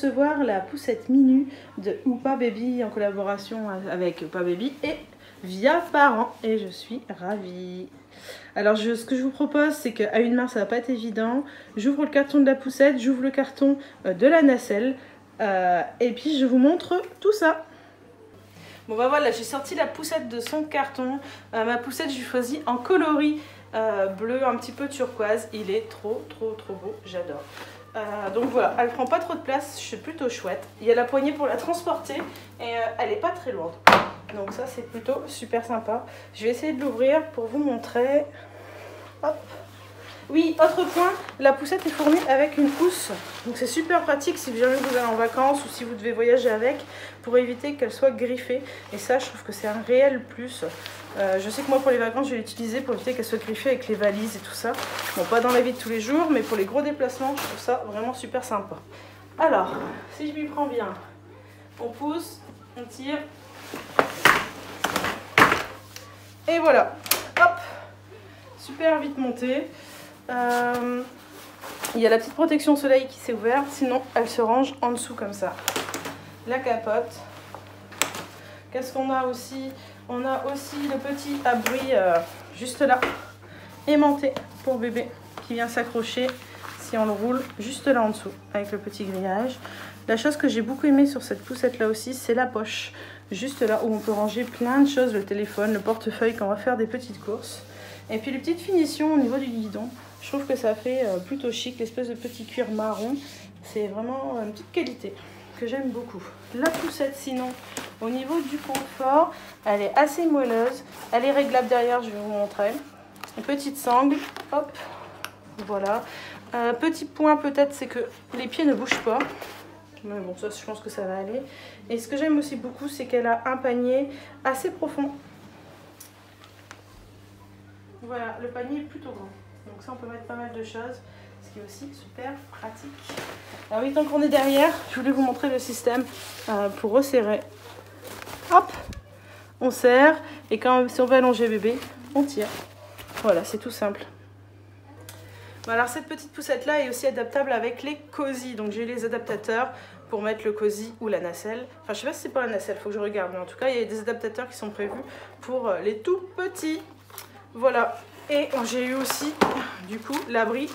recevoir la poussette Minu de Oupa Baby en collaboration avec Oupa Baby et Via Parents. Et je suis ravie. Alors ce que je vous propose, c'est qu'à une main ça va pas être évident. J'ouvre le carton de la poussette, j'ouvre le carton de la nacelle et puis je vous montre tout ça. Bon bah voilà, j'ai sorti la poussette de son carton. Ma poussette, j'ai choisi en coloris bleu un petit peu turquoise. Il est trop beau, j'adore. Donc voilà, elle prend pas trop de place, c'est plutôt chouette. Il y a la poignée pour la transporter et elle est pas très lourde. Donc ça c'est plutôt super sympa. Je vais essayer de l'ouvrir pour vous montrer. Hop. Oui, autre point, la poussette est fournie avec une housse. Donc c'est super pratique si jamais vous allez en vacances ou si vous devez voyager avec, pour éviter qu'elle soit griffée. Et ça, je trouve que c'est un réel plus. Je sais que moi pour les vacances, je vais l'utiliser pour éviter qu'elle soit griffée avec les valises et tout ça. Bon, pas dans la vie de tous les jours, mais pour les gros déplacements, je trouve ça vraiment super sympa. Alors, si je m'y prends bien, on pousse, on tire. Et voilà, hop, super vite monté. Il y a la petite protection soleil qui s'est ouverte, sinon elle se range en dessous comme ça. La capote. Qu'est-ce qu'on a aussi? On a aussi le petit abri juste là, aimanté pour bébé, qui vient s'accrocher si on le roule juste là en dessous, avec le petit grillage. La chose que j'ai beaucoup aimé sur cette poussette là aussi, c'est la poche. Juste là où on peut ranger plein de choses, le téléphone, le portefeuille quand on va faire des petites courses. Et puis les petites finitions au niveau du guidon. Je trouve que ça fait plutôt chic, l'espèce de petit cuir marron. C'est vraiment une petite qualité que j'aime beaucoup. La poussette sinon, au niveau du confort, elle est assez moelleuse. Elle est réglable derrière, je vais vous montrer. Une petite sangle, hop, voilà. Petit point peut-être, c'est que les pieds ne bougent pas. Mais bon, ça je pense que ça va aller. Et ce que j'aime aussi beaucoup, c'est qu'elle a un panier assez profond. Voilà, le panier est plutôt grand. Donc ça, on peut mettre pas mal de choses, ce qui est aussi super pratique. Alors oui, tant qu'on est derrière, je voulais vous montrer le système pour resserrer. Hop, on serre et si on veut allonger bébé, on tire. Voilà, c'est tout simple. Bon, alors cette petite poussette là est aussi adaptable avec les cosy. Donc j'ai les adaptateurs pour mettre le cosy ou la nacelle. Enfin, je sais pas si c'est pas la nacelle, faut que je regarde. Mais en tout cas, il y a des adaptateurs qui sont prévus pour les tout petits. Voilà, et j'ai eu aussi, du coup, l'habit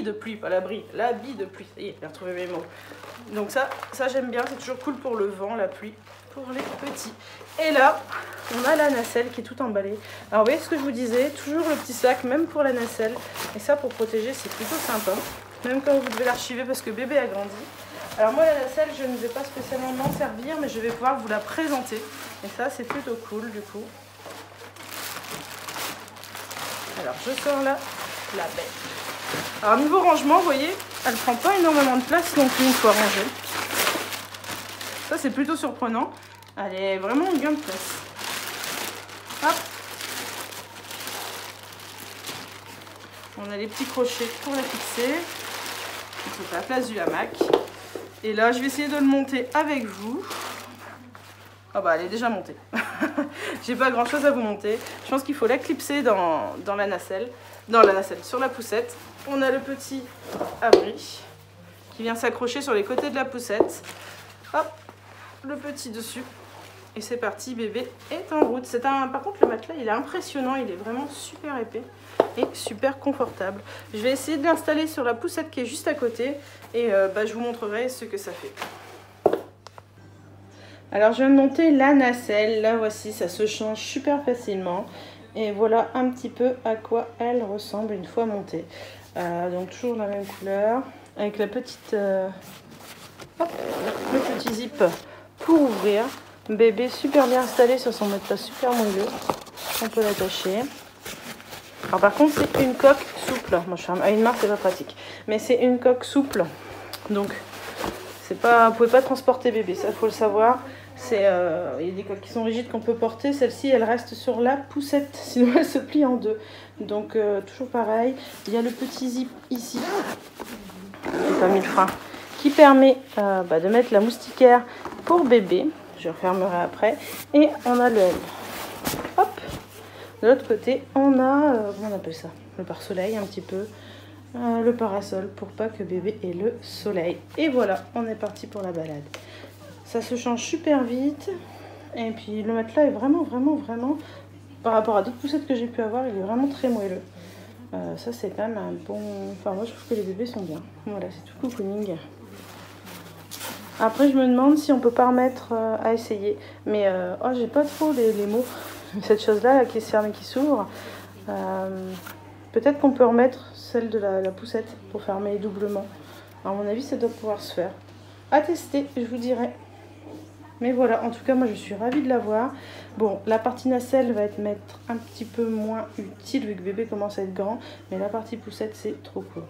de pluie, pas l'abri, l'habit de pluie. Ça y est, j'ai retrouvé mes mots. Donc ça j'aime bien, c'est toujours cool pour le vent, la pluie, pour les petits. Et là, on a la nacelle qui est tout emballée. Alors, vous voyez ce que je vous disais, toujours le petit sac, même pour la nacelle. Et ça, pour protéger, c'est plutôt sympa. Même quand vous devez l'archiver parce que bébé a grandi. Alors moi, la nacelle, je ne vais pas spécialement m'en servir, mais je vais pouvoir vous la présenter. Et ça, c'est plutôt cool, du coup. Alors, je sors là, la bête. Alors, niveau rangement, vous voyez, elle prend pas énormément de place non plus une fois rangée. Ça, c'est plutôt surprenant. Elle est vraiment bien de place. Hop. On a les petits crochets pour la fixer. C'est la place du hamac. Et là, je vais essayer de le monter avec vous. Ah bah, elle est déjà montée. J'ai pas grand chose à vous monter. Je pense qu'il faut la clipser dans la nacelle. Sur la poussette. On a le petit abri qui vient s'accrocher sur les côtés de la poussette. Hop, le petit dessus. Et c'est parti, bébé est en route. Par contre, le matelas, il est impressionnant. Il est vraiment super épais et super confortable. Je vais essayer de l'installer sur la poussette qui est juste à côté. Et je vous montrerai ce que ça fait. Alors, je viens de monter la nacelle. Là, voici, ça se change super facilement. Et voilà un petit peu à quoi elle ressemble une fois montée. Donc, toujours la même couleur. Avec la petite... hop, le petit zip pour ouvrir. Bébé super bien installé sur son matelas super moelleux. On peut l'attacher. Alors par contre c'est une coque souple. Moi je suis à une marque, c'est pas pratique. Mais c'est une coque souple. Donc c'est pas, vous pouvez pas transporter bébé, ça faut le savoir. Il y a des coques qui sont rigides qu'on peut porter. Celle-ci elle reste sur la poussette. Sinon elle se plie en deux. Donc toujours pareil. Il y a le petit zip ici. J'ai pas mis le frein. Qui permet de mettre la moustiquaire pour bébé. Je refermerai après. Et on a le L. Hop. De l'autre côté, on a, comment on appelle ça? Le pare-soleil un petit peu. le parasol pour pas que bébé ait le soleil. Et voilà, on est parti pour la balade. Ça se change super vite. Et puis le matelas est vraiment, par rapport à d'autres poussettes que j'ai pu avoir, il est vraiment très moelleux. Ça c'est quand même un bon... Enfin moi je trouve que les bébés sont bien. Voilà, c'est tout cocooning. Après je me demande si on peut pas remettre à essayer. Mais oh, j'ai pas trop les mots. Cette chose là qui se ferme et qui s'ouvre. Peut-être qu'on peut remettre celle de la poussette pour fermer doublement. À mon avis ça doit pouvoir se faire. À tester, je vous dirai. Mais voilà, en tout cas, moi, je suis ravie de l'avoir. Bon, la partie nacelle va être un petit peu moins utile vu que bébé commence à être grand. Mais la partie poussette, c'est trop cool.